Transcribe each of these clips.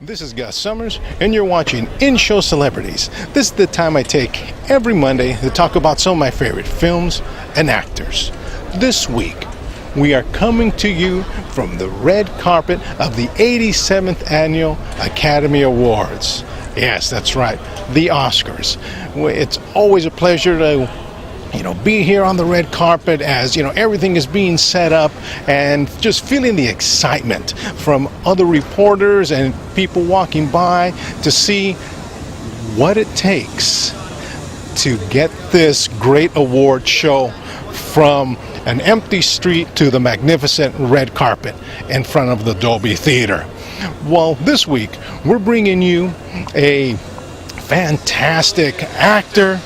This is Gus Summers, and you're watching In-Show Celebrities. This is the time I take every Monday to talk about some of my favorite films and actors. This week, we are coming to you from the red carpet of the 87th Annual Academy Awards. Yes, that's right, the Oscars. It's always a pleasure to be here on the red carpet as, everything is being set up and just feeling the excitement from other reporters and people walking by to see what it takes to get this great award show from an empty street to the magnificent red carpet in front of the Dolby Theater. Well, this week, we're bringing you a fantastic actor,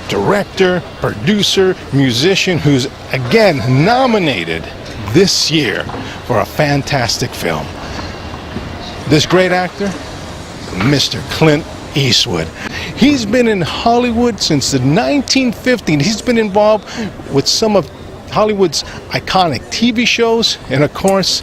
director, producer, musician who's again nominated this year for a fantastic film. This great actor, Mr. Clint Eastwood. He's been in Hollywood since the 1950s. He's been involved with some of Hollywood's iconic TV shows, and of course,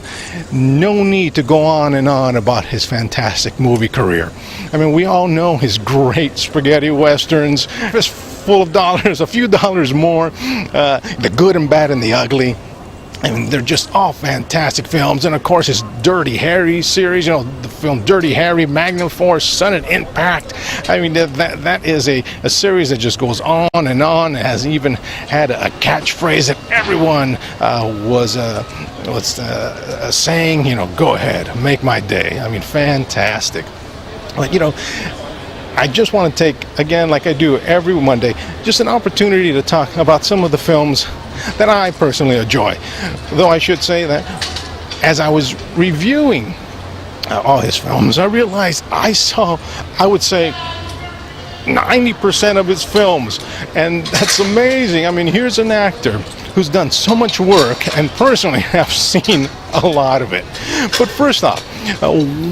no need to go on and on about his fantastic movie career. I mean, we all know his great spaghetti westerns, just full of dollars, a few dollars more, The Good and Bad and the Ugly. I mean, they're just all fantastic films. And of course, his Dirty Harry series, the film Dirty Harry, Magnum Force, Sudden Impact. I mean, that is a series that just goes on and on. It has even had a catchphrase that everyone was saying, go ahead, make my day. I mean, fantastic. But, I just want to take, again, like I do every Monday, just an opportunity to talk about some of the films that I personally enjoy. Though I should say that as I was reviewing all his films, I realized I saw, I would say, 90% of his films, and that's amazing. I mean, here's an actor who's done so much work, and personally I've seen a lot of it. But first off,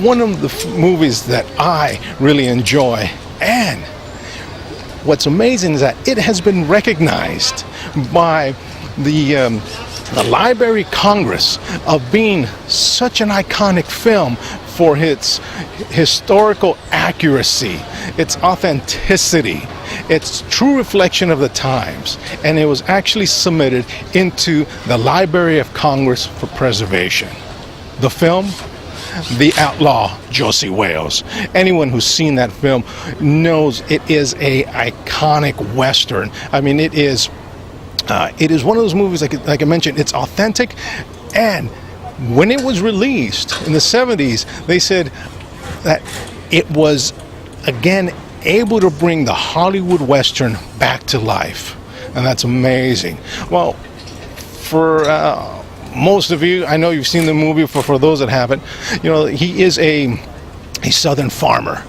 one of the movies that I really enjoy, and what's amazing is that it has been recognized by the Library of Congress of being such an iconic film for its historical accuracy, its authenticity, its true reflection of the times, and it was actually submitted into the Library of Congress for preservation. The film, The Outlaw Josey Wales. Anyone who's seen that film knows it is a iconic Western. I mean, it is one of those movies, like I mentioned, it's authentic, and when it was released in the 70s, they said that it was, again, able to bring the Hollywood Western back to life, and that's amazing. Well, for most of you, I know you've seen the movie. For those that haven't, he is a Southern farmer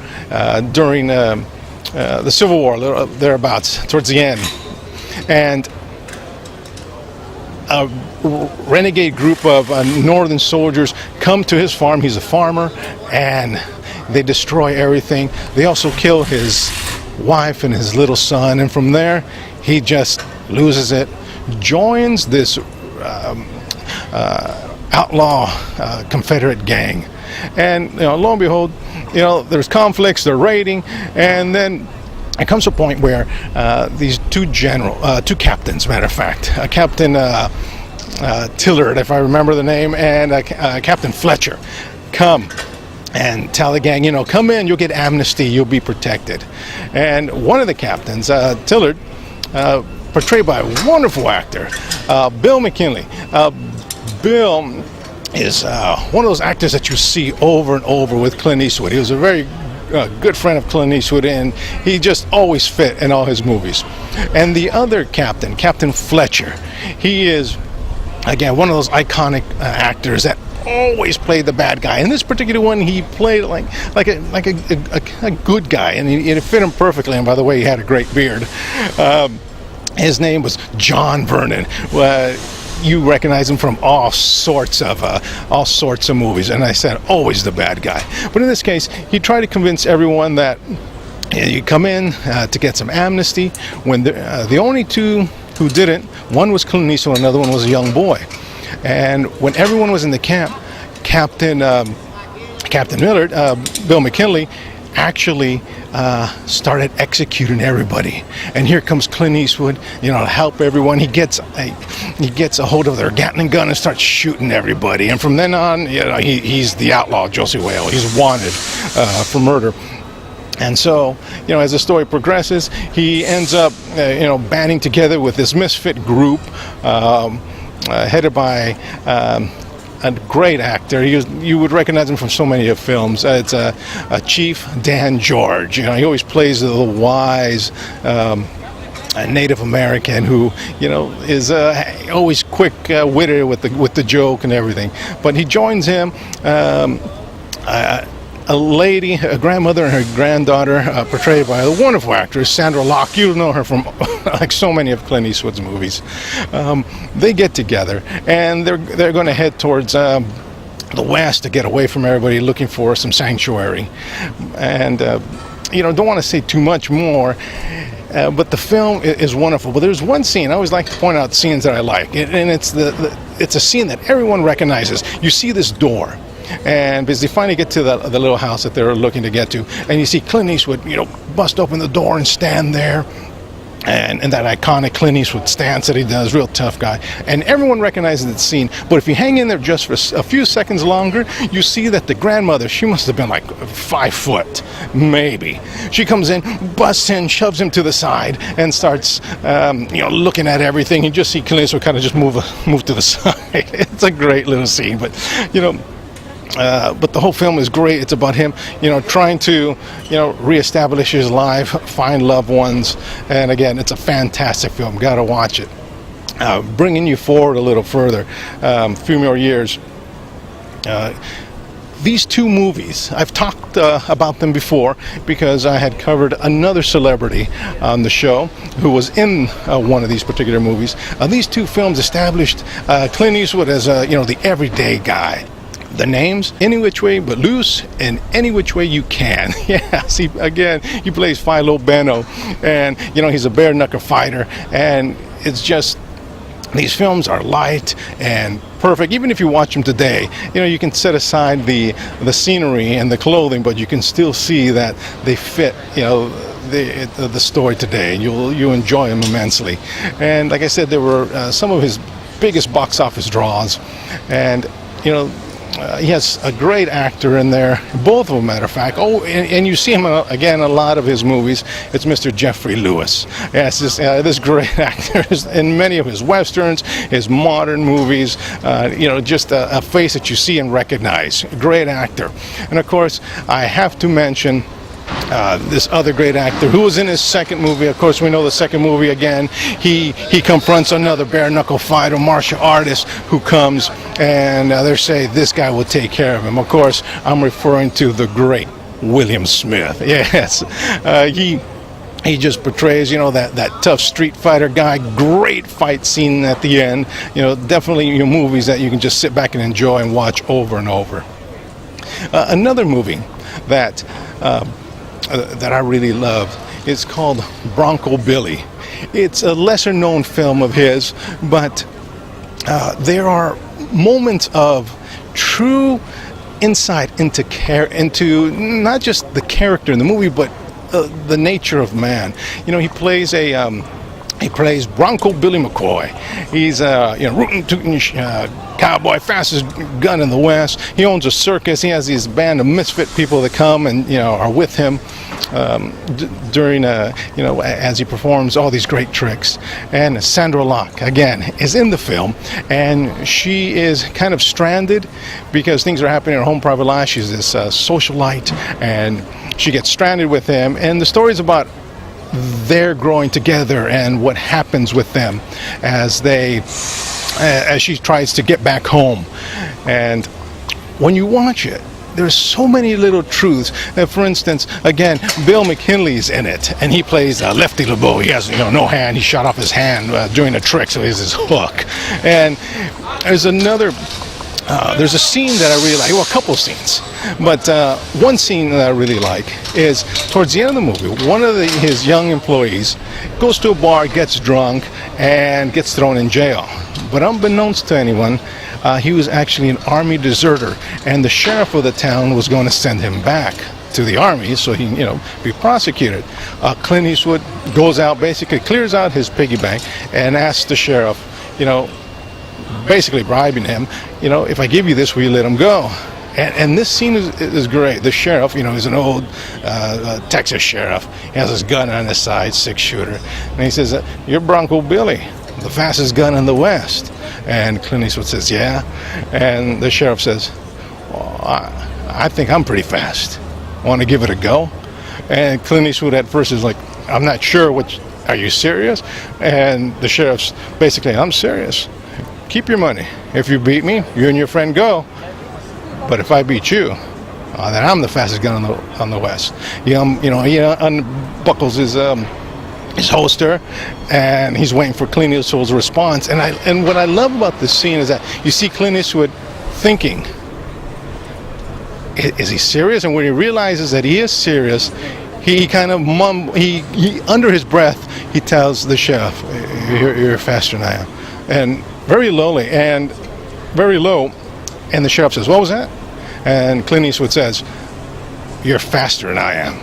during the Civil War, thereabouts, towards the end, and a renegade group of northern soldiers come to his farm. He's a farmer, and they destroy everything. They also kill his wife and his little son, and from there he just loses it, joins this outlaw Confederate gang, and lo and behold, there's conflicts, they're raiding, and then it comes to a point where these two captains, matter of fact, Captain Tillard, if I remember the name, and Captain Fletcher, come and tell the gang, come in, you'll get amnesty, you'll be protected. And one of the captains, Tillard, portrayed by a wonderful actor, Bill McKinley. Bill is one of those actors that you see over and over with Clint Eastwood. He was a very good friend of Clint Eastwood, and he just always fit in all his movies. And the other captain, Captain Fletcher, he is, again, one of those iconic actors that always played the bad guy. In this particular one, he played like a good guy, and it fit him perfectly. And by the way, he had a great beard. His name was John Vernon. You recognize him from all sorts of movies, and I said always the bad guy. But in this case, he tried to convince everyone that you come in to get some amnesty. When the only two who didn't, one was Clint Eastwood, another one was a young boy. And when everyone was in the camp, Captain Captain Millard, Bill McKinley, actually started executing everybody. And here comes Clint Eastwood, to help everyone. He gets a hold of their Gatling gun and starts shooting everybody. And from then on, he's the outlaw, Josey Wales. He's wanted for murder. And so, as the story progresses, he ends up, banding together with this misfit group headed by a great actor. You would recognize him from so many of films. It's Chief Dan George. He always plays the wise Native American who, is always quick-witted with the joke and everything. But he joins him. A lady, a grandmother, and her granddaughter, portrayed by a wonderful actress, Sandra Locke. You'll know her from like so many of Clint Eastwood's movies. They get together, and they're going to head towards the west to get away from everybody, looking for some sanctuary. And don't want to say too much more. But the film is wonderful. But there's one scene I always like to point out scenes that I like, and it's it's a scene that everyone recognizes. You see this door. And as they finally get to the little house that they're looking to get to, and you see Clint Eastwood, bust open the door and stand there, and that iconic Clint Eastwood stance that he does, real tough guy. And everyone recognizes the scene, but if you hang in there just for a few seconds longer, you see that the grandmother, she must have been like 5 foot, maybe. She comes in, busts in, shoves him to the side, and starts, looking at everything. You just see Clint Eastwood kind of just move to the side. It's a great little scene, but, but the whole film is great. It's about him, trying to, reestablish his life, find loved ones. And again, it's a fantastic film. Got to watch it. Bringing you forward a little further, a few more years. These two movies, I've talked about them before because I had covered another celebrity on the show who was in one of these particular movies. These two films established Clint Eastwood as, the everyday guy. The names, Any Which Way But Loose and Any Which Way You Can. Yeah, see, again, he plays Philo Beno, and, he's a bare-knuckle fighter, and it's just, these films are light and perfect. Even if you watch them today, you can set aside the scenery and the clothing, but you can still see that they fit, the story today, and you enjoy them immensely. And like I said, there were some of his biggest box office draws, and, he has a great actor in there, both of them, matter of fact. Oh, and you see him again in a lot of his movies. It's Mr. Jeffrey Lewis. Yes, this great actor in many of his westerns, his modern movies. Just a face that you see and recognize. Great actor. And of course, I have to mention this other great actor who was in his second movie. Of course, we know the second movie again. He confronts another bare-knuckle fighter, martial artist, who comes, and they say this guy will take care of him. Of course, I'm referring to the great William Smith. Yes, he just portrays, that tough street fighter guy. Great fight scene at the end. Definitely movies that you can just sit back and enjoy and watch over and over. Another movie that I really love is called Bronco Billy. It's a lesser known film of his, but there are moments of true insight into not just the character in the movie, but the nature of man. He plays he plays Bronco Billy McCoy. He's rootin' tootin' cowboy, fastest gun in the West. He owns a circus. He has this band of misfit people that come and are with him during as he performs all these great tricks. And Sandra Locke again is in the film, and she is kind of stranded because things are happening in her home private life. She's this socialite, and she gets stranded with him. And the story is about they're growing together and what happens with them as she tries to get back home. And when you watch it, there's so many little truths. For instance, again, Bill McKinley's in it, and he plays Lefty LeBeau. He has no hand. He shot off his hand doing a trick, so he has his hook. And there's a scene that I really like. Well, a couple of scenes. But one scene that I really like is towards the end of the movie, one of his young employees goes to a bar, gets drunk, and gets thrown in jail. But unbeknownst to anyone, He was actually an army deserter, and the sheriff of the town was going to send him back to the army so he can, be prosecuted. Clint Eastwood goes out, basically clears out his piggy bank, and asks the sheriff, basically bribing him, if I give you this, will you let him go? And this scene is great. The sheriff, is an old Texas sheriff. He has his gun on his side, 6-shooter. And he says, "You're Bronco Billy, the fastest gun in the West." And Clint Eastwood says, "Yeah." And the sheriff says, "Well, I think I'm pretty fast. Want to give it a go?" And Clint Eastwood at first is like, "I'm not sure. Are you serious?" And the sheriff's basically, "I'm serious. Keep your money. If you beat me, you and your friend go. But if I beat you, then I'm the fastest gun on the West." He unbuckles his holster, and he's waiting for Clint Eastwood's response. And what I love about this scene is that you see Clint Eastwood thinking, is he serious? And when he realizes that he is serious, he kind of he under his breath, he tells the sheriff, "You're faster than I am," and very low. And the sheriff says, "What was that?" And Clint Eastwood says, "You're faster than I am."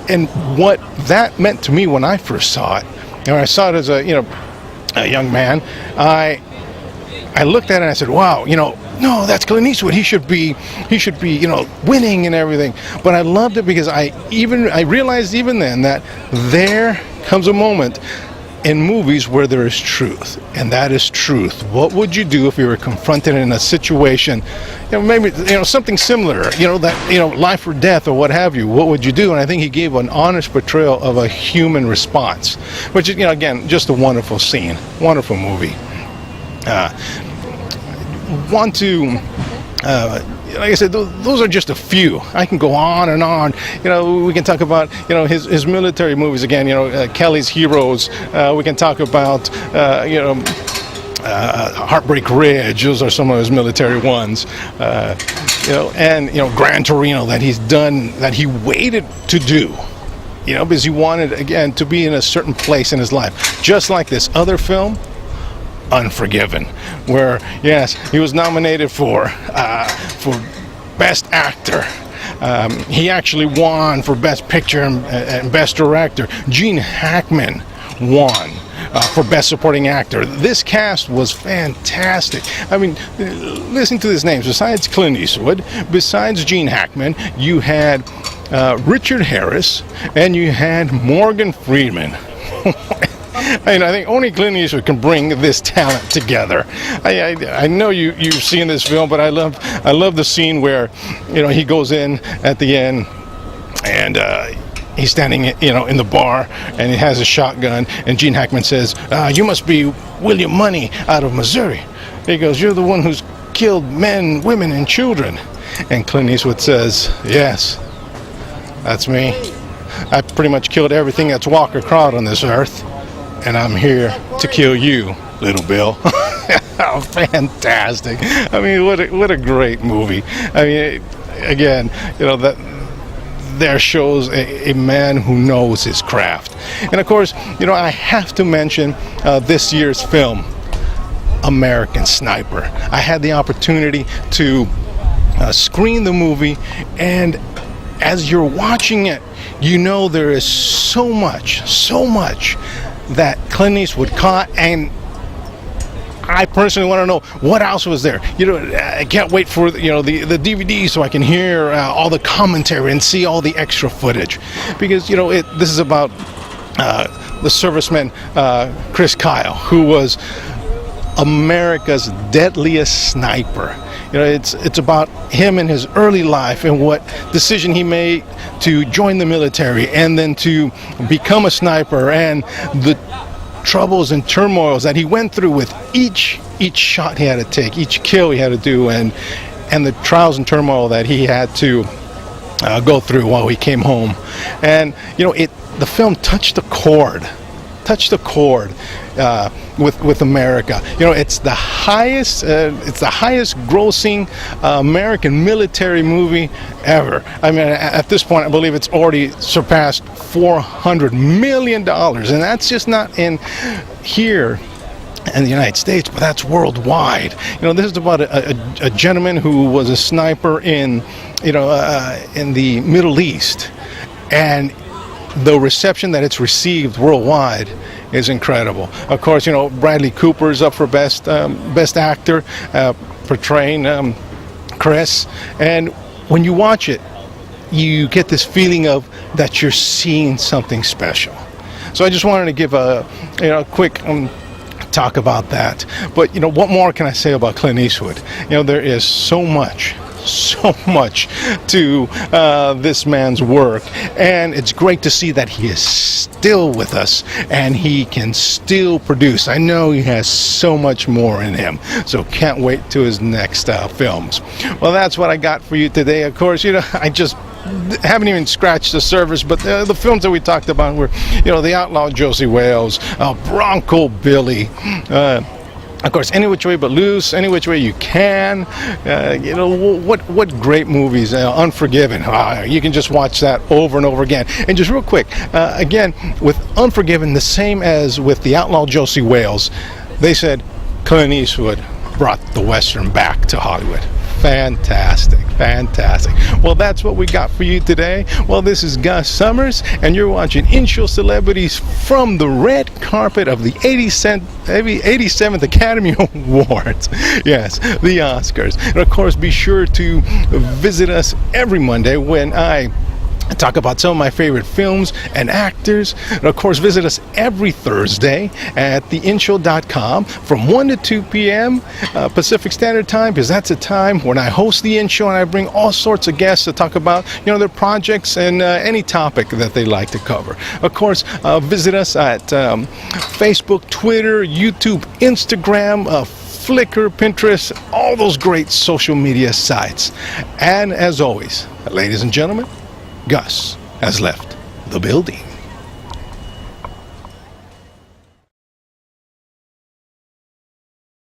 And what that meant to me when I first saw it, I saw it as a young man, I looked at it and I said, "Wow, no, that's Clint Eastwood. He should be, winning and everything." But I loved it because I realized even then that there comes a moment in movies where there is truth, and that is truth. What would you do if you were confronted in a situation, maybe something similar, that life or death or what have you? What would you do? And I think he gave an honest portrayal of a human response, which is again just a wonderful scene, wonderful movie. Want to. Like I said, those are just a few. I can go on and on. We can talk about his military movies again. Kelly's Heroes. We can talk about Heartbreak Ridge. Those are some of his military ones. And Gran Torino that he's done, that he waited to do. Because he wanted again to be in a certain place in his life, just like this other film, Unforgiven, where yes, he was nominated for Best Actor. He actually won for Best Picture and Best Director. Gene Hackman won for Best Supporting Actor. This cast was fantastic. I mean, listen to these names. Besides Clint Eastwood, besides Gene Hackman, you had Richard Harris, and you had Morgan Freeman. I think only Clint Eastwood can bring this talent together. I know you've seen this film, but I love the scene where he goes in at the end and he's standing in the bar and he has a shotgun, and Gene Hackman says, "You must be William Money out of Missouri." He goes, "You're the one who's killed men, women, and children." And Clint Eastwood says, "Yes, that's me. I pretty much killed everything that's walked or crawled on this earth. And I'm here to kill you, little Bill." Oh, fantastic. I mean, what a great movie. I mean, again, that there shows a man who knows his craft. And of course, I have to mention this year's film, American Sniper. I had the opportunity to screen the movie, and as you're watching it, there is so much that Clint Eastwood caught, and I personally want to know what else was there. I can't wait for the DVD so I can hear all the commentary and see all the extra footage, because this is about the serviceman Chris Kyle, who was America's deadliest sniper. It's about him in his early life and what decision he made to join the military and then to become a sniper, and the troubles and turmoils that he went through with each shot he had to take, each kill he had to do, and the trials and turmoil that he had to go through while he came home. And the film touched the chord with America. It's the highest grossing American military movie ever. I mean, at this point, I believe it's already surpassed $400 million, and that's just not in here in the United States, but that's worldwide. This is about a gentleman who was a sniper in the Middle East, and the reception that it's received worldwide is incredible. Of course, Bradley Cooper's up for best actor, portraying Chris, and when you watch it, you get this feeling of that you're seeing something special. So I just wanted to give a quick talk about that. But what more can I say about Clint Eastwood? There is so much to this man's work, and it's great to see that he is still with us and he can still produce. I know he has so much more in him, so can't wait to his next films. Well, that's what I got for you today. Of course, I just haven't even scratched the surface, but the films that we talked about were, The Outlaw Josie Wales, Bronco Billy, of course, Any Which Way But Loose, Any Which Way You Can. What great movies. Unforgiven. You can just watch that over and over again. And just real quick, again, with Unforgiven, the same as with The Outlaw Josie Wales, they said Clint Eastwood brought the Western back to Hollywood. Fantastic. Well, that's what we got for you today. Well, this is Gus Summers, and you're watching In-Show Celebrities from the red carpet of the 87th Academy Awards. Yes, the Oscars. And of course, be sure to visit us every Monday when I talk about some of my favorite films and actors. And of course, visit us every Thursday at theinshow.com from 1 to 2 p.m. Pacific Standard Time, because that's a time when I host the In-Show and I bring all sorts of guests to talk about their projects and any topic that they like to cover. Of course, visit us at Facebook, Twitter, YouTube, Instagram, Flickr, Pinterest, all those great social media sites. And as always, ladies and gentlemen, Gus has left the building.